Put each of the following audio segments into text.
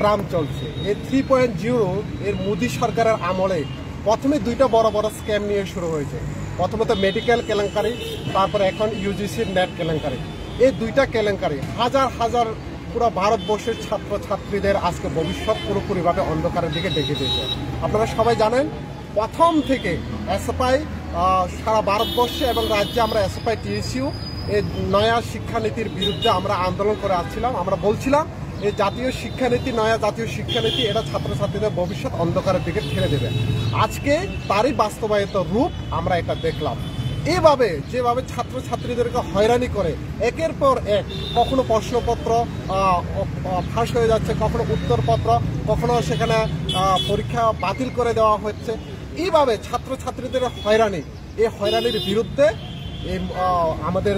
Trump চলছে এই 3.0 এর মোদি সরকারের আমলে প্রথমে দুইটা বড় বড় স্ক্যাম নিয়ে শুরু হয়েছে। প্রথমত মেডিকেল কেলেঙ্কারি, তারপরে এখন ইউজিসির নেট কেলেঙ্কারি। এই দুইটা কেলেঙ্কারি হাজার হাজার পুরো ভারতবর্ষের ছাত্রছাত্রীদের আজকে ভবিষ্যৎ পুরোপুরিভাবে অন্ধকারের দিকে ডেকে দিয়েছে। আপনারা সবাই জানেন প্রথম থেকে এসএফআই সারা ভারতবর্ষে এবং রাজ্যে আমরা এসএফআই টিএসইউ এই নয়া শিক্ষানীতির বিরুদ্ধে আমরা আন্দোলন করে আসছিলাম। আমরা বলছিলাম এই জাতীয় শিক্ষানীতি, নয়া জাতীয় শিক্ষানীতি এটা ছাত্রছাত্রীদের ভবিষ্যৎ অন্ধকারের দিকে ঠেলে দেবে। আজকে তারই বাস্তবায়িত রূপ আমরা এটা দেখলাম। এভাবে যেভাবে ছাত্রছাত্রীদেরকে হয়রানি করে একের পর এক, কখনো প্রশ্নপত্র ফাঁস হয়ে যাচ্ছে, কখনো উত্তরপত্র, কখনো সেখানে পরীক্ষা বাতিল করে দেওয়া হচ্ছে। এইভাবে ছাত্রছাত্রীদের হয়রানি, এই হয়রানির বিরুদ্ধে আমাদের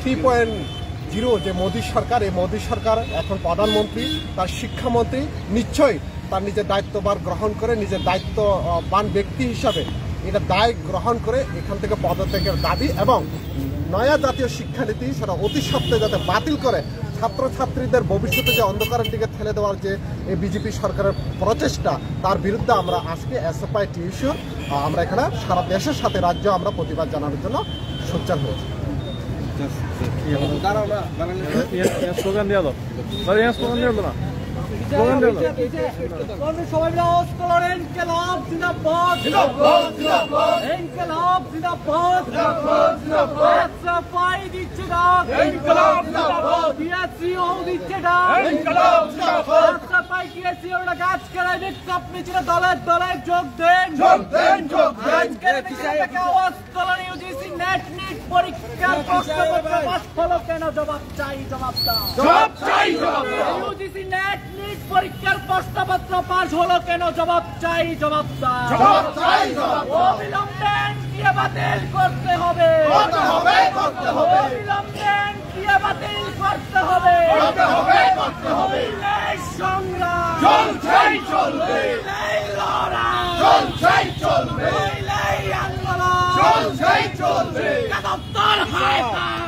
3.0 যে মোদী সরকার, এই মোদী সরকার এখন প্রধানমন্ত্রী, তার শিক্ষামন্ত্রী নিশ্চয়ই তার নিজের দায়িত্বভার গ্রহণ করে নিজের দায়িত্ববান ব্যক্তি হিসাবে এটা দায় গ্রহণ করে এখান থেকে পদত্যাগের দাবি এবং নয়া জাতীয় শিক্ষানীতি সেটা অতি সত্ত্বে যাতে বাতিল করে ছাত্রছাত্রীদের ভবিষ্যতে যে অন্ধকারের দিকে ঠেলে দেওয়ার যে এই বিজেপি সরকারের প্রচেষ্টা, তার বিরুদ্ধে আমরা আজকে এসএফআই টিএসইউ আমরা এখানে সারা দেশের সাথে রাজ্য আমরা প্রতিবাদ জানানোর জন্য সোচ্চার হয়েছি। স্লোগান দেওয়া দাও, স্লোগান দেওয়া দাও না, স্লোগান দেওয়া দাও। সবাই মিলে ইনকিলাব জিন্দাবাদ, জিন্দাবাদ, জিন্দাবাদ, ইনকিলাব জিন্দাবাদ, জিন্দাবাদ, জিন্দাবাদ, এসএফআই দিচ্ছে ডাক, ইনকিলাব জিন্দাবাদ, টিএসইউ দিচ্ছে ডাক, ইনকিলাব জিন্দাবাদ, এসএফআই টিএসইউ এর কাজ করে বিক্ষোভ মিছিলে দলে দলে যোগ দেন, যোগ দেন, যোগ দেন। আজকের মিছিলে আওয়াজ তোলেন ইউজিসি নেট নিট পরীক্ষার প্রশ্নপত্র পাস হলো কেন? জবাব চাই, জবাব দাও, জবাব চাই, জবাব দাও। ইউজিসি নেট নিট পরীক্ষার প্রশ্নপত্র পাস হলো কেন? জবাব চাই, জবাব দাও, জবাব চাই, জবাব দাও। অবিলম্বে এনটিএ বাতিল করতে হবে, করতে হবে, করতে হবে। অবিলম্বে এনটিএ বাতিল করতে হবে, করতে হবে, করতে হবে। এই সংগ্রাম চলছেই চলবে, এই লড়াই চলছেই চলবে, এই আন্দোলন চলছেই চলবে। দপ্তর হায়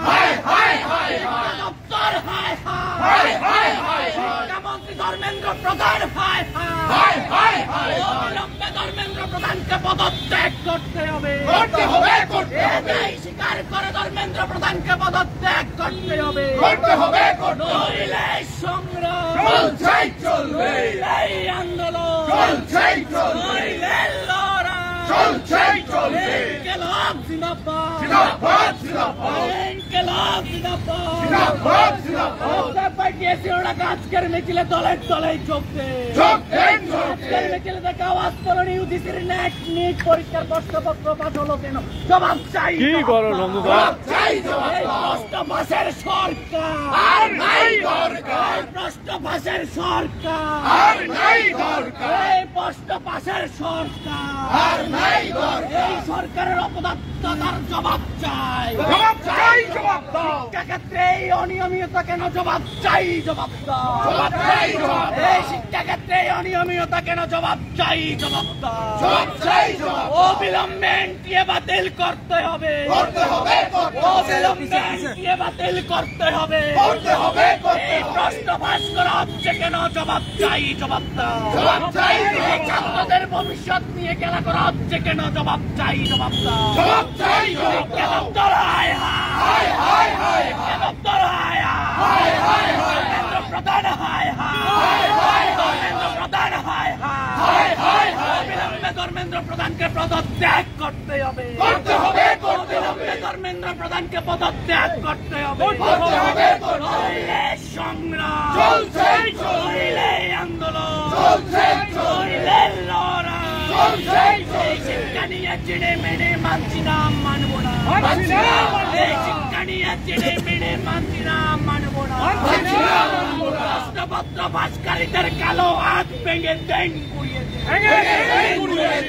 হায় হায় হায়, দপ্তর হায় হায় হায় হায়, শিক্ষামন্ত্রী ধর্মেন্দ্র প্রধান হায় হায় হায় হায়, অবিলম্বে ধর্মেন্দ্র প্রধানকে পদত্যাগ করতে হবে, করতে হবে, করতে হবে। স্বীকার করে ধর্মেন্দ্র প্রধানকে পদত্যাগ করতে হবে, করতে হবে, করতে হবে। এই সংগ্রাম চলছেই চলবে, এই আন্দোলন চলছেই চলবে, এই লড়াই চলছেই চলবে। ইনকিলাব জিন্দাবাদ, জিন্দাবাদ, জিন্দাবাদ, ইনকিলাব জিন্দাবাদ, জিন্দাবাদ, জিন্দাবাদ। এসএফআই টিএসইউ এর আজকের মিছিলে দলে দলে যোগ দেন, যোগ দেন, যোগ দেন। আজকের মিছিলে থেকে আওয়াজ তোলেন ইউজিসির নেট নিট পরীক্ষার প্রশ্নপত্র পাস হলো কেন? জবাব চাই। কি করো নন্দুদা? জবাব চাই, জবাব দাও। এই প্রশ্ন পাসের সরকার আর নাই দরকার, প্রশ্ন পাসের সরকার আর নাই দরকার, এই প্রশ্ন পাসের সরকার আর নাই দরকার। এই সরকারের অপদার্থতার জবাব চাই, জবাব চাই, জবাব দাও। শিক্ষাক্ষেত্রে এই অনিয়মিততা কেন? জবাব চাই, জবাব দাও, জবাব চাই, জবাব দাও। এই শিক্ষাক্ষেত্রে এই অনিয়মিততা কেন? জবাব চাই, জবাব দাও, জবাব চাই, জবাব দাও। অবিলম্বে এনটিএ বাতিল করতে হবে, করতে হবে, করতে হবে। অবিলম্বে এনটিএ বাতিল করতে হবে, করতে হবে, করতে হবে। এই প্রশ্ন ফাঁস করা হচ্ছে কেন? জবাব চাই, জবাব দাও, জবাব চাই। এই ছাত্রদের ভবিষ্যৎ নিয়ে খেলা করা হচ্ছে কেন? জবাব চাই, জবাব দাও, জবাব চাই, জবাব দাও। দপ্তর হায় হায় হায় হায়, দপ্তর হায় হায় হায় হায়, ধর্মেন্দ্র প্রধান হায় হায় হায়, ধর্মেন্দ্র প্রধান হায় হায় হায় হায়। অবিলম্বে ধর্মেন্দ্র প্রধানকে পদত্যাগ করতে হবে, করতে হবে, করতে হবে। ধর্মেন্দ্র প্রধানকে পদত্যাগ করতে হবে, করতে হবে, করতে হবে। সংগ্রাম চলছেই চলবে, আন্দোলন চলছেই চলবে, লড়াই চলছেই চলবে। শিক্ষা নিয়ে চিড়ে মেনে মানছি না, মানবো না, মানছি না। এই শিক্ষা নিয়ে চিড়ে মেনে মানছি না, মানবো না, মানছি না, মানবো না। প্রশ্নপত্র ফাঁসকারীদের কালো হাত ভেঙে দেন, গুড়িয়ে দেন।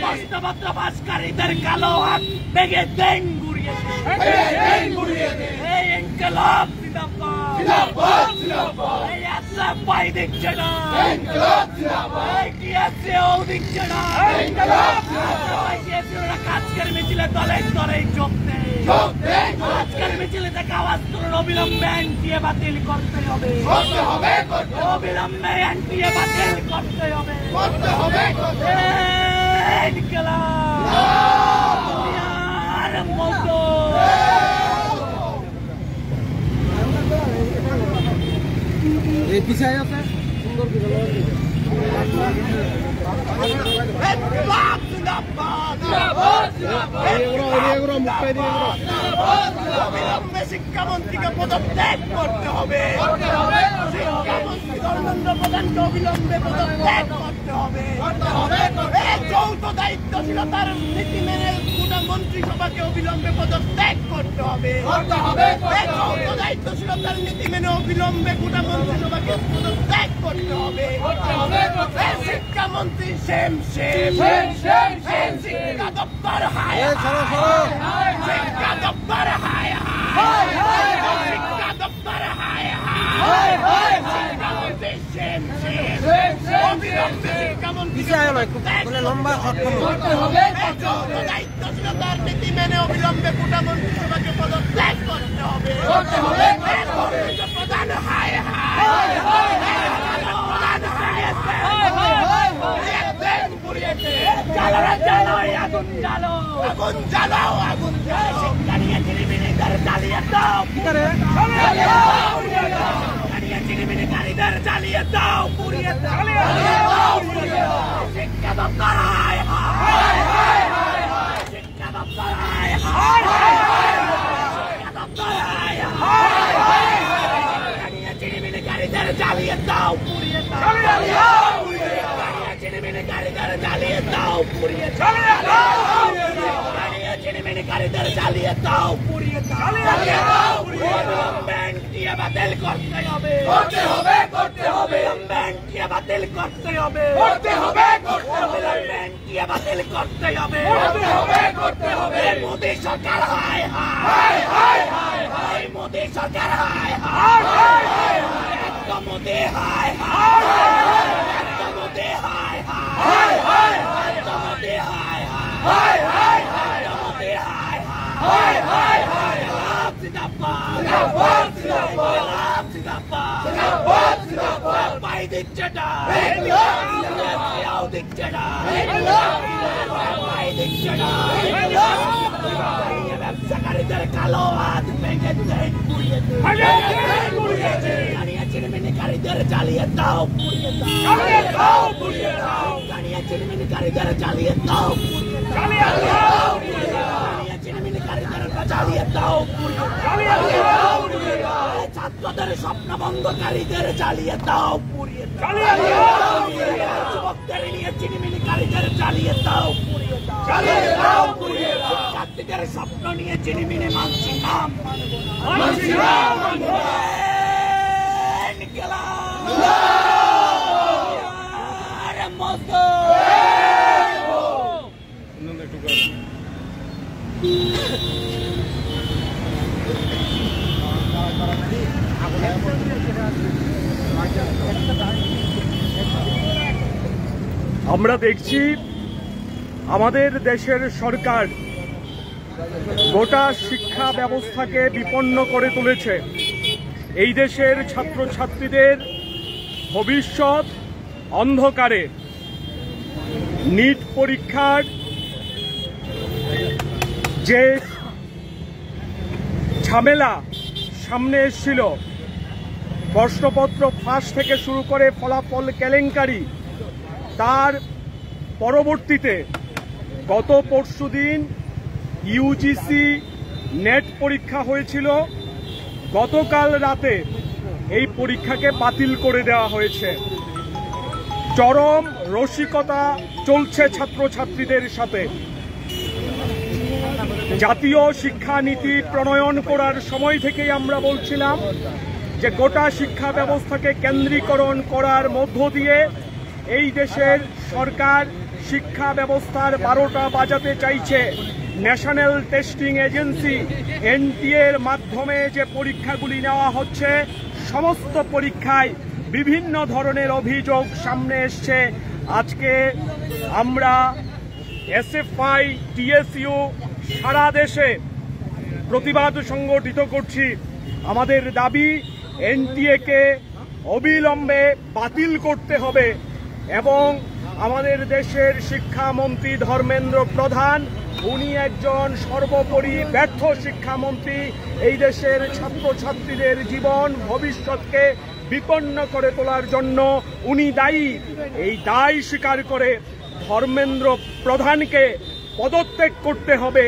প্রশ্নপত্র ফাঁসকারীদের কালো হাত ভেঙে দেন, গুড়িয়ে দেন। এই ইনকিলাব জিন্দাবাদ এই এসএফআই দিচ্ছে না এই টিএসসিও দিচ্ছে না আজকের মিছিলে দলে দলে যোগ দেয় আজকের মিছিলে থেকে আওয়াজ তুলুন অবিলম্বে এনটিএ বাতিল করতে হবে অবিলম্বে এনটিএ বাতিল করতে হবে ইনকিলাব দুনিয়ার মতো এই পিছায় আছে সুন্দর শিক্ষামন্ত্রীকে পদত্যাগ করতে হবে শিক্ষামন্ত্রী ধর্মেন্দ্র প্রধানকে অবিলম্বে পদত্যাগ করতে হবে যৌথ দায়িত্বশীলতার নীতি মেনে গোটা মন্ত্রিসভাকে অবিলম্বে পদত্যাগ করতে হবে যৌথ দায়িত্বশীলতার নীতি মেনে অবিলম্বে গোটা মন্ত্রিসভাকে পদত্যাগ করতে হবে শিক্ষামন্ত্রী সেম শিক্ষা দপ্তর হায় শিক্ষা দপ্তর হায় শিক্ষা দপ্তর হায় শিক্ষামন্ত্রী সেম অবিলম্বে শিক্ষামন্ত্রী লম্বা দায়িত্বশীলতার নীতি মেনে অবিলম্বে গোটা মন্ত্রিসভাকে পদত্যাগ করতে হবে প্রধান হায় আগুন জ্বালাও শিক্ষা নিয়ে চিনিমিনিদের জ্বালিয়ে দাও চিনিমিনিকারীদের জ্বালিয়ে দাও পুড়িয়ে দাও শিক্ষা দপ্তর শিক্ষা দপ্তর শিক্ষা দপ্তর চিনিমিনিকারীদের জ্বালিয়ে দাও পুড়িয়ে দাও চিনিমিনিকারীদের জ্বালিয়ে দাও পুড়িয়ে চিনিমিনিকারীদের জ্বালিয়ে দাও পুড়িয়ে এনটিএ বাতিল করতে হবে এনটিএ বাতিল করতে হবে এনটিএ বাতিল করতে হবে মোদী সরকার হায় মোদী সরকার হায় মোদী হায় মোদী হায় ব্যবসাকারীদের কালো হাত ভেঙে চিনিমিনিকারীদের জ্বালিয়ে দাও পুড়িয়ে দাও চিনিমিনিকারীদের জ্বালিয়ে দাও জ্বালিয়ে দাও ছাত্রদের স্বপ্ন ভঙ্গকারীদের জ্বালিয়ে দাও পুড়িয়ে যুবকদের নিয়ে চিনিমিনিকারীদের জ্বালিয়ে দাও পুড়িয়ে দাও ছাত্রীদের স্বপ্ন নিয়ে চিনিমিনি মানছি নাম আমরা দেখছি আমাদের দেশের সরকার গোটা শিক্ষা ব্যবস্থাকে বিপন্ন করে তুলেছে। এই দেশের ছাত্রছাত্রীদের ভবিষ্যৎ অন্ধকারে। নিট পরীক্ষার যে ঝামেলা সামনে এসেছিল, প্রশ্নপত্র ফাঁস থেকে শুরু করে ফলাফল কেলেঙ্কারি, তার পরবর্তীতে গত পরশুদিন ইউজিসি নেট পরীক্ষা হয়েছিল। গতকাল রাতে এই পরীক্ষাকে বাতিল করে দেওয়া হয়েছে। চরম রসিকতা চলছে ছাত্রছাত্রীদের সাথে। জাতীয় শিক্ষানীতি প্রণয়ন করার সময় থেকেই আমরা বলছিলাম যে গোটা শিক্ষা ব্যবস্থাকে কেন্দ্রীকরণ করার মধ্য দিয়ে এই দেশের সরকার শিক্ষা ব্যবস্থার 12টা বাজাতে চাইছে। ন্যাশনাল টেস্টিং এজেন্সি এনটিএ এর মাধ্যমে যে পরীক্ষাগুলি নেওয়া হচ্ছে, সমস্ত পরীক্ষায় বিভিন্ন ধরনের অভিযোগ সামনে এসছে। আজকে আমরা এসএফআই টিএসইউ সারা দেশে প্রতিবাদ সংগঠিত করছি। আমাদের দাবি এনটিএ কে অবিলম্বে বাতিল করতে হবে এবং আমাদের দেশের শিক্ষামন্ত্রী ধর্মেন্দ্র প্রধান, উনি একজন সর্বোপরি ব্যর্থ শিক্ষামন্ত্রী। এই দেশের ছাত্রছাত্রীদের জীবন ভবিষ্যৎকে বিপন্ন করে তোলার জন্য উনি দায়ী। এই দায় স্বীকার করে ধর্মেন্দ্র প্রধানকে পদত্যাগ করতে হবে।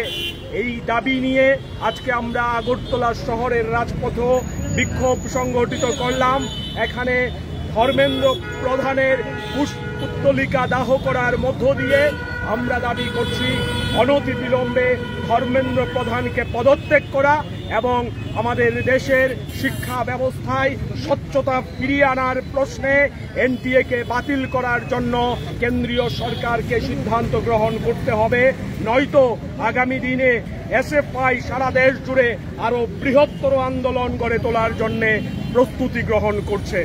এই দাবি নিয়ে আজকে আমরা আগরতলা শহরের রাজপথ বিক্ষোভ সংগঠিত করলাম। এখানে ধর্মেন্দ্র প্রধানের পুষ্পোত্তলিকা দাহ করার মধ্য দিয়ে আমরা দাবি করছি অনতিবিলম্বে ধর্মেন্দ্র প্রধানকে পদত্যাগ করা এবং আমাদের দেশের শিক্ষা ব্যবস্থায় স্বচ্ছতা ফিরিয়ে আনার প্রশ্নে এনটিএ কে বাতিল করার জন্য কেন্দ্রীয় সরকারকে সিদ্ধান্ত গ্রহণ করতে হবে। নয়তো আগামী দিনে এসএফআই সারা দেশ জুড়ে আরো বৃহত্তর আন্দোলন গড়ে তোলার জন্য প্রস্তুতি গ্রহণ করছে।